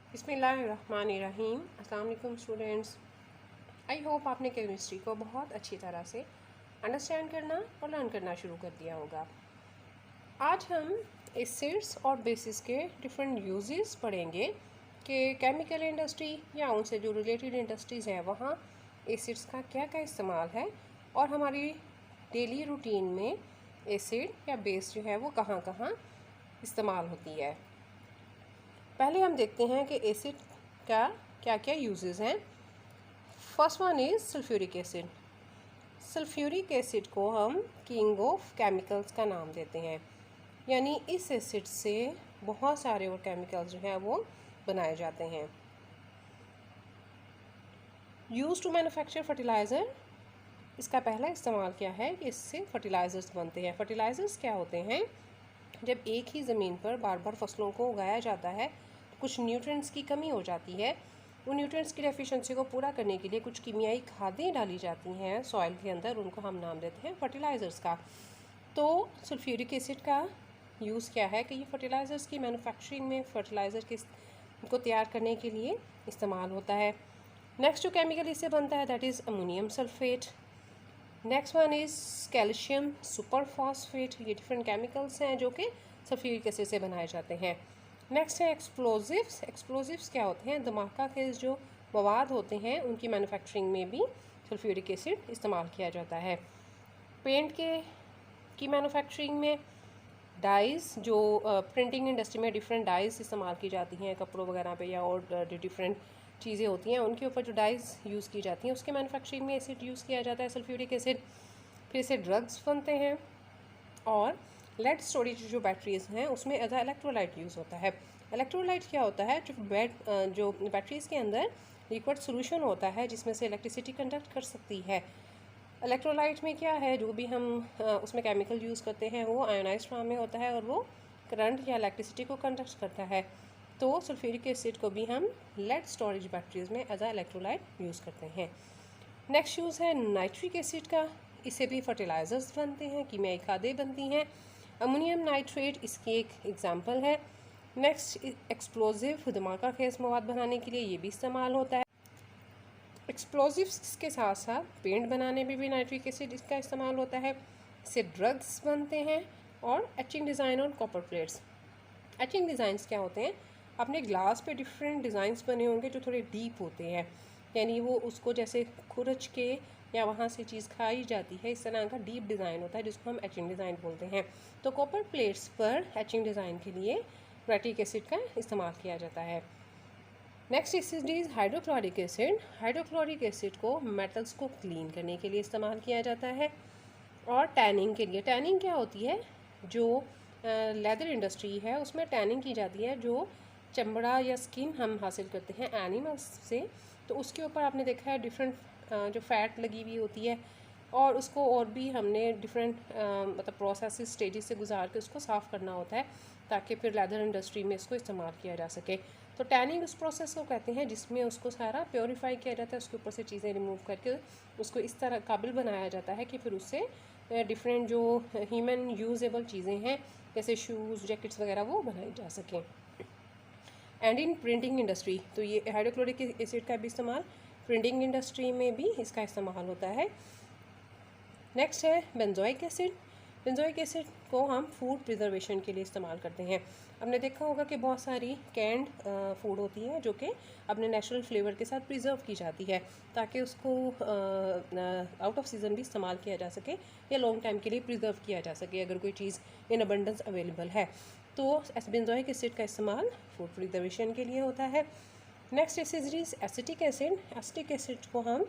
बिस्मिल्लाहिर्रहमानिर्रहीम। अस्सलाम वालेकुम स्टूडेंट्स। आई होप आपने केमिस्ट्री को बहुत अच्छी तरह से अंडरस्टैंड करना और लर्न करना शुरू कर दिया होगा। आज हम एसिड्स और बेसिस के डिफरेंट यूजेस पढ़ेंगे कि केमिकल इंडस्ट्री या उनसे जो रिलेटेड इंडस्ट्रीज़ हैं वहाँ एसिड्स का क्या क्या इस्तेमाल है और हमारी डेली रूटीन में एसिड या बेस जो है वो कहाँ कहाँ इस्तेमाल होती है। पहले हम देखते हैं कि एसिड का क्या क्या यूजेस हैं। First one is sulphuric acid. Sulphuric acid को हम किंग ऑफ केमिकल्स का नाम देते हैं, यानी इस एसिड से बहुत सारे और केमिकल्स जो हैं वो बनाए जाते हैं। यूज टू मैन्युफैक्चर फर्टिलाइज़र, इसका पहला इस्तेमाल क्या है कि इससे फर्टिलाइज़र्स बनते हैं। फर्टिलाइज़र्स क्या होते हैं? जब एक ही ज़मीन पर बार बार फसलों को उगाया जाता है तो कुछ न्यूट्रिएंट्स की कमी हो जाती है। उन न्यूट्रिएंट्स की डेफिशिएंसी को पूरा करने के लिए कुछ कीमियाई खादें डाली जाती हैं सॉइल के अंदर, उनको हम नाम देते हैं फर्टिलाइज़र्स का। तो सल्फ्यूरिक एसिड का यूज़ क्या है कि ये फर्टिलाइज़र्स की मैन्युफैक्चरिंग में फर्टिलाइज़र को तैयार करने के लिए इस्तेमाल होता है। नेक्स्ट जो केमिकल इससे बनता है that is ammonium sulphate. Next one is calcium super phosphate. ये डिफरेंट केमिकल्स हैं जो कि सल्फ्यूरिक एसिड से बनाए जाते हैं। नेक्स्ट है एक्सप्लोजिव्स। एक्सप्लोजिव्स क्या होते हैं? धमाका खेज जो मवाद होते हैं उनकी मैन्युफैक्चरिंग में भी सल्फ्यूरिक एसिड इस्तेमाल किया जाता है। पेंट की मैन्युफैक्चरिंग में डाइज़, जो प्रिंटिंग इंडस्ट्री में डिफरेंट डाइज़ इस्तेमाल की जाती हैं कपड़ों वगैरह पे, या और डिफरेंट चीज़ें होती हैं उनके ऊपर जो डाइज़ यूज़ की जाती हैं उसके मैन्युफैक्चरिंग में एसिड यूज़ किया जाता है सल्फ्यूरिक एसिड। फिर से ड्रग्स बनते हैं और लेड स्टोरेज जो बैटरीज़ हैं उसमें एज अ इलेक्ट्रोलाइट यूज़ होता है। इलेक्ट्रोलाइट क्या होता है? जो बैटरीज़ के अंदर लिक्विड सोल्यूशन होता है जिसमें से इलेक्ट्रिसिटी कंडक्ट कर सकती है। इलेक्ट्रोलाइट में क्या है, जो भी हम उसमें केमिकल यूज़ करते हैं वो आयोनाइज्ड फॉर्म में होता है और वो करंट या इलेक्ट्रिसिटी को कंडक्ट करता है। तो सल्फ्यूरिक एसिड को भी हम लेड स्टोरेज बैटरीज़ में एज अ इलेक्ट्रोलाइट यूज़ करते हैं। नेक्स्ट यूज़ है नाइट्रिक एसिड का। इससे भी फर्टिलाइज़र्स बनते हैं, कीमियाई खादें बनती हैं। अमोनियम नाइट्रेट इसकी एक एग्जांपल है। नेक्स्ट एक्सप्लोजिव, धमाका खेज मवाद बनाने के लिए ये भी इस्तेमाल होता है। एक्सप्लोजिव्स के साथ साथ पेंट बनाने में भी नाइट्रिक एसिड इसका इस्तेमाल होता है। इससे ड्रग्स बनते हैं और एचिंग डिज़ाइन और कॉपर प्लेट्स। एचिंग डिज़ाइंस क्या होते हैं? अपने ग्लास पे डिफरेंट डिज़ाइंस बने होंगे जो थोड़े डीप होते हैं, यानी वो उसको जैसे खुरच के या वहाँ से चीज़ खाई जाती है, इस तरह का डीप डिज़ाइन होता है जिसको हम एचिंग डिज़ाइन बोलते हैं। तो कॉपर प्लेट्स पर एचिंग डिज़ाइन के लिए नाइट्रिक एसिड का इस्तेमाल किया जाता है। Next acid is hydrochloric acid. Hydrochloric acid को मेटल्स को क्लीन करने के लिए इस्तेमाल किया जाता है और टैनिंग के लिए। टैनिंग क्या होती है? जो लेदर इंडस्ट्री है उसमें टैनिंग की जाती है, जो चमड़ा या स्किन हम हासिल करते हैं एनिमल्स से, तो उसके ऊपर आपने देखा है डिफरेंट जो फैट लगी हुई होती है और उसको और भी हमने डिफरेंट मतलब प्रोसेस स्टेजेस से गुजार के उसको साफ़ करना होता है ताकि फिर लेदर इंडस्ट्री में इसको इस्तेमाल किया जा सके। तो टैनिंग उस प्रोसेस को कहते हैं जिसमें उसको सारा प्योरीफाई किया जाता है, उसके ऊपर से चीज़ें रिमूव करके उसको इस तरह काबिल बनाया जाता है कि फिर उससे डिफरेंट जो ह्यूमन यूजेबल चीज़ें हैं जैसे शूज़, जैकेट्स वगैरह वो बनाई जा सकें। एंड इन प्रिंटिंग इंडस्ट्री, तो ये हाइड्रोक्लोरिक एसिड का भी इस्तेमाल प्रिंटिंग इंडस्ट्री में भी इसका इस्तेमाल होता है। नेक्स्ट है बेंजोइक एसिड। बेंजोइक एसिड को हम फूड प्रिजर्वेशन के लिए इस्तेमाल करते हैं। हमने देखा होगा कि बहुत सारी कैंड फूड होती है जो कि अपने नेचुरल फ्लेवर के साथ प्रिजर्व की जाती है ताकि उसको आउट ऑफ सीज़न भी इस्तेमाल किया जा सके या लॉन्ग टाइम के लिए प्रिजर्व किया जा सके अगर कोई चीज़ इन अबंडेंस अवेलेबल है। तो बेंजोइक एसिड का इस्तेमाल फूड प्रिजर्वेशन के लिए होता है। Next acid is acetic acid. Acetic acid को हम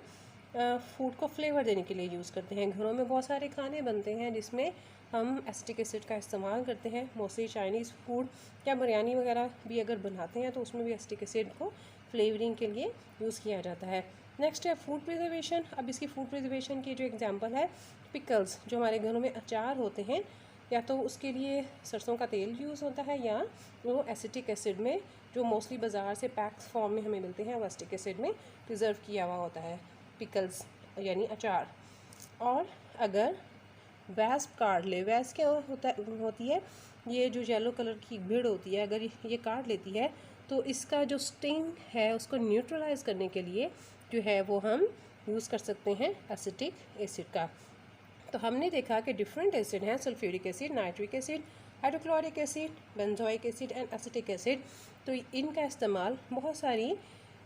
फूड को फ्लेवर देने के लिए यूज़ करते हैं। घरों में बहुत सारे खाने बनते हैं जिसमें हम एसिटिक एसिड का इस्तेमाल करते हैं, मोस्टली चाइनीज़ फूड या बिरयानी वगैरह भी अगर बनाते हैं तो उसमें भी एसिटिक एसिड को फ्लेवरिंग के लिए यूज़ किया जाता है। नेक्स्ट है फूड प्रिजर्वेशन। अब इसकी फूड प्रिजर्वेशन की जो एग्जांपल है पिकल्स, जो हमारे घरों में अचार होते हैं, या तो उसके लिए सरसों का तेल यूज़ होता है या वो एसिटिक एसिड में जो मोस्टली बाज़ार से पैक्स फॉर्म में हमें मिलते हैं वो एसिटिक एसिड में प्रिजर्व किया हुआ होता है, पिकल्स यानी अचार। और अगर वैस्प काट ले, वैस्प क्या होती है? ये जो येलो कलर की भीड़ होती है, अगर ये काट लेती है तो इसका जो स्टिंग है उसको न्यूट्रलाइज करने के लिए जो है वो हम यूज़ कर सकते हैं एसिटिक एसिड का। तो हमने देखा कि डिफरेंट एसिड हैं, sulphuric acid, nitric acid, hydrochloric acid, benzoic acid and acetic acid. तो इनका इस्तेमाल बहुत सारी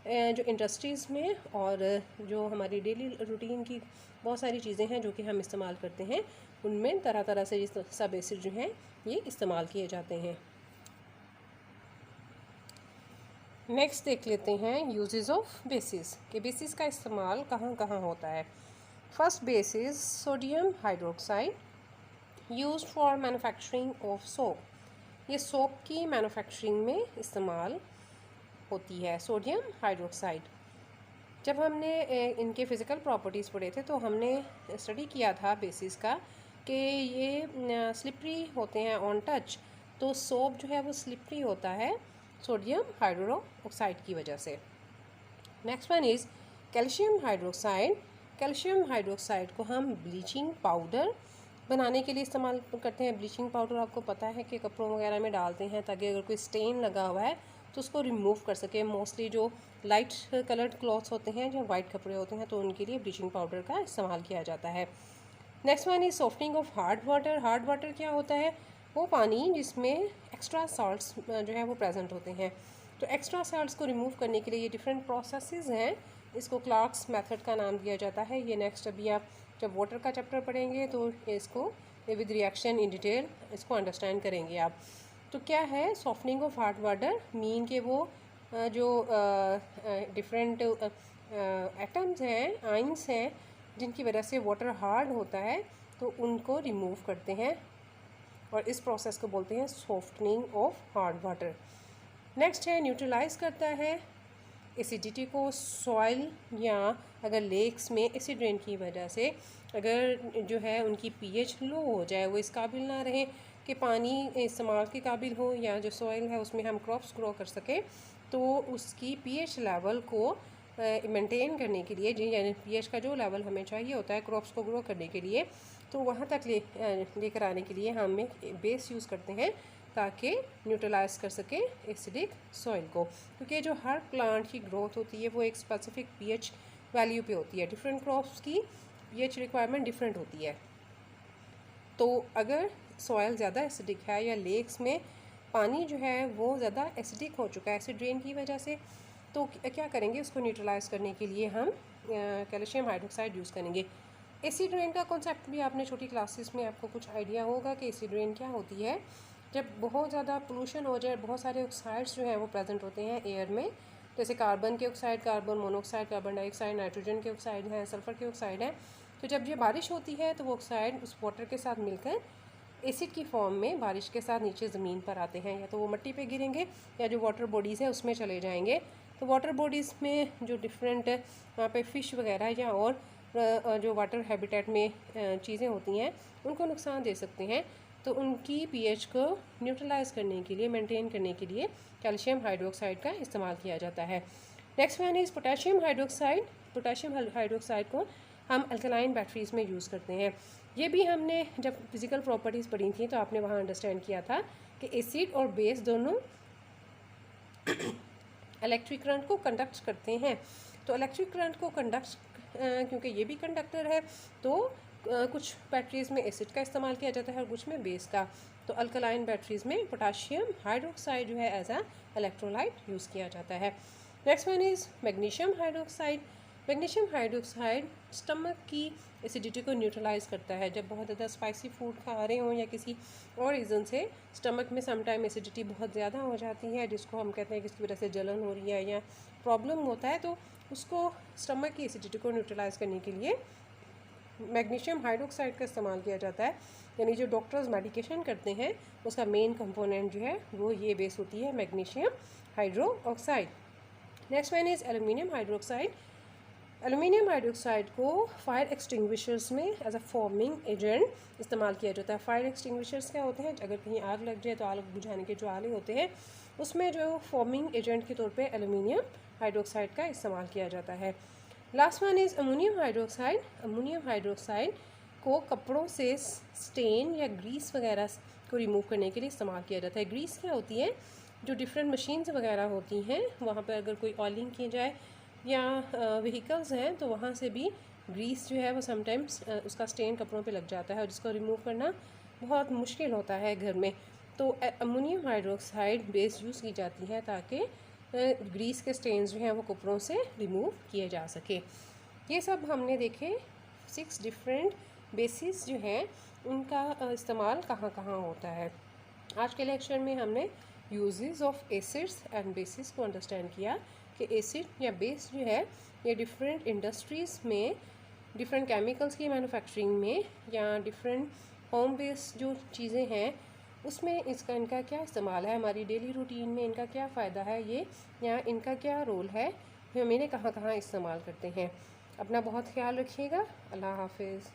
जो इंडस्ट्रीज़ में और जो हमारी डेली रूटीन की बहुत सारी चीज़ें हैं जो कि हम इस्तेमाल करते हैं, उनमें तरह तरह से सब एसिड जो हैं ये इस्तेमाल किए जाते हैं। नेक्स्ट देख लेते हैं यूजेस ऑफ बेसिस, कि बेसिस का इस्तेमाल कहाँ कहाँ होता है। First basis sodium hydroxide used for manufacturing of soap. ये सोप की मैन्युफैक्चरिंग में इस्तेमाल होती है सोडियम हाइड्रोक्साइड। जब हमने इनके फ़िज़िकल प्रॉपर्टीज़ पढ़े थे तो हमने स्टडी किया था बेसिस का कि ये स्लिपरी होते हैं ऑन टच। तो सोप जो है वो स्लिपरी होता है सोडियम हाइड्रोक्साइड की वजह से। Next one is calcium hydroxide. Calcium hydroxide को हम ब्लीचिंग पाउडर बनाने के लिए इस्तेमाल करते हैं। ब्लीचिंग पाउडर आपको पता है कि कपड़ों वगैरह में डालते हैं ताकि अगर कोई स्टेन लगा हुआ है तो उसको रिमूव कर सके। मोस्टली जो लाइट कलर्ड क्लॉथ्स होते हैं, जो वाइट कपड़े होते हैं, तो उनके लिए ब्लीचिंग पाउडर का इस्तेमाल किया जाता है। Next one is softening of hard water. Hard water क्या होता है? वो पानी जिसमें एक्स्ट्रा साल्ट्स जो है वो प्रेजेंट होते हैं। तो एक्स्ट्रा साल्ट्स को रिमूव करने के लिए ये डिफरेंट प्रोसेसेस हैं। इसको क्लार्क्स मेथड का नाम दिया जाता है। ये नेक्स्ट अभी आप जब वाटर का चैप्टर पढ़ेंगे तो इसको विद रिएक्शन इन डिटेल इसको अंडरस्टैंड करेंगे आप। तो क्या है softening of hard water? Mean के वो जो डिफरेंट एटम्स हैं, आइंस हैं, जिनकी वजह से वाटर हार्ड होता है, तो उनको रिमूव करते हैं और इस प्रोसेस को बोलते हैं softening of hard water. Next है न्यूट्रलाइज करता है एसिडिटी को। सॉइल या अगर लेक्स में एसिड रेन की वजह से अगर जो है उनकी पीएच लो हो जाए, वो इस काबिल ना रहे कि पानी इस्तेमाल के काबिल हो, या जो सॉइल है उसमें हम क्रॉप्स ग्रो कर सकें, तो उसकी पीएच लेवल को मेंटेन करने के लिए, यानी पीएच का जो लेवल हमें चाहिए होता है क्रॉप्स को ग्रो करने के लिए, तो वहाँ तक लेकर आने के लिए हम एक बेस यूज़ करते हैं ताकि न्यूट्रलाइज कर सके एसिडिक सॉइल को। क्योंकि जो हर प्लांट की ग्रोथ होती है वो एक स्पेसिफिक पीएच वैल्यू पे होती है। डिफरेंट क्रॉप्स की पीएच रिक्वायरमेंट डिफरेंट होती है। तो अगर सॉइल ज़्यादा एसिडिक है या लेक्स में पानी जो है वो ज़्यादा एसिडिक हो चुका है एसिड रेन की वजह से, तो क्या करेंगे? उसको न्यूट्रलाइज करने के लिए हम कैल्शियम हाइड्रोक्साइड यूज़ करेंगे। एसिड रेन का कॉन्सेप्ट भी आपने छोटी क्लासेस में आपको कुछ आइडिया होगा कि एसिड रेन क्या होती है। जब बहुत ज़्यादा पोल्यूशन हो जाए, बहुत सारे ऑक्साइड्स जो हैं वो प्रेजेंट होते हैं एयर में, जैसे कार्बन के oxide, carbon monoxide, carbon dioxide, nitrogen के ऑक्साइड हैं, सल्फ़र के ऑक्साइड हैं। तो जब ये बारिश होती है तो वो ऑक्साइड उस वाटर के साथ मिलकर एसिड की फॉर्म में बारिश के साथ नीचे ज़मीन पर आते हैं, या तो वो मिट्टी पे गिरेंगे या जो वाटर बॉडीज़ हैं उसमें चले जाएंगे। तो वाटर बॉडीज़ में जो डिफरेंट वहाँ पे फ़िश वगैरह या और जो वाटर हैबिटेट में चीज़ें होती हैं उनको नुकसान दे सकते हैं। तो उनकी पीएच को न्यूट्रलाइज करने के लिए, मेंटेन करने के लिए कैल्शियम हाइड्रोक्साइड का इस्तेमाल किया जाता है। Next one is potassium hydroxide. Potassium hydroxide को हम अल्कलाइन बैटरीज़ में यूज़ करते हैं। ये भी हमने जब फिज़िकल प्रॉपर्टीज़ पढ़ी थी तो आपने वहाँ अंडरस्टैंड किया था कि एसिड और बेस दोनों इलेक्ट्रिक करंट को कंडक्ट करते हैं। तो इलेक्ट्रिक करंट को कंडक्ट क्योंकि ये भी कंडक्टर है, तो कुछ बैटरीज़ में एसिड का इस्तेमाल किया जाता है और कुछ में बेस का। तो अल्कलाइन बैटरीज़ में पोटेशियम हाइड्रोक्साइड जो है एज आ इलेक्ट्रोलाइट यूज़ किया जाता है। Next one is magnesium hydroxide. Magnesium hydroxide stomach की एसिडिटी को न्यूट्रलाइज करता है। जब बहुत ज़्यादा स्पाइसी फूड खा रहे हों या किसी और रीज़न से स्टमक में समटाइम एसिडिटी बहुत ज़्यादा हो जाती है, जिसको हम कहते हैं कि इसकी वजह से जलन हो रही है या प्रॉब्लम होता है, तो उसको स्टमक की एसिडिटी को न्यूट्रलाइज करने के लिए मैग्नीशियम हाइड्रोक्साइड का इस्तेमाल किया जाता है। यानी जो डॉक्टर्स मेडिकेशन करते हैं उसका मेन कंपोनेंट जो है वो ये बेस होती है magnesium hydroxide. Next one is aluminium hydroxide. Aluminium hydroxide को फायर एक्सटिंग्विशर्स में एज अ फॉर्मिंग एजेंट इस्तेमाल किया जाता है। फायर एक्सटिंग्विशर्स क्या होते हैं? अगर कहीं आग लग जाए तो आग बुझाने के जो आले होते हैं उसमें जो फॉर्मिंग एजेंट के तौर पे एल्यूमिनियम हाइड्रोक्साइड का इस्तेमाल किया जाता है। Last one is ammonium hydroxide. Ammonium hydroxide को कपड़ों से स्टेन या ग्रीस वगैरह को रिमूव करने के लिए इस्तेमाल किया जाता है। ग्रीस क्या होती है? जो डिफरेंट मशीन्स वगैरह होती हैं वहाँ पर अगर कोई ऑयलिंग की जाए या व्हीकल्स हैं तो वहाँ से भी ग्रीस जो है वो समटाइम्स उसका स्टेन कपड़ों पे लग जाता है और जिसको रिमूव करना बहुत मुश्किल होता है घर में। तो अमोनियम हाइड्रोक्साइड बेस यूज़ की जाती है ताकि ग्रीस के स्टेन्स जो हैं वो कपड़ों से रिमूव किए जा सके। ये सब हमने देखे 6 डिफरेंट बेसिस जो हैं उनका इस्तेमाल कहाँ कहाँ होता है। आज के लेक्चर में हमने uses of acids and bases को अंडरस्टैंड किया कि एसिड या बेस जो है ये डिफरेंट इंडस्ट्रीज़ में डिफरेंट केमिकल्स की मैन्युफैक्चरिंग में या डिफरेंट होम बेस्ड जो चीज़ें हैं उसमें इनका क्या इस्तेमाल है, हमारी डेली रूटीन में इनका क्या फ़ायदा है ये, या इनका क्या रोल है, हम इन्हें कहाँ कहाँ इस्तेमाल करते हैं। अपना बहुत ख्याल रखिएगा। अल्लाह हाफिज़।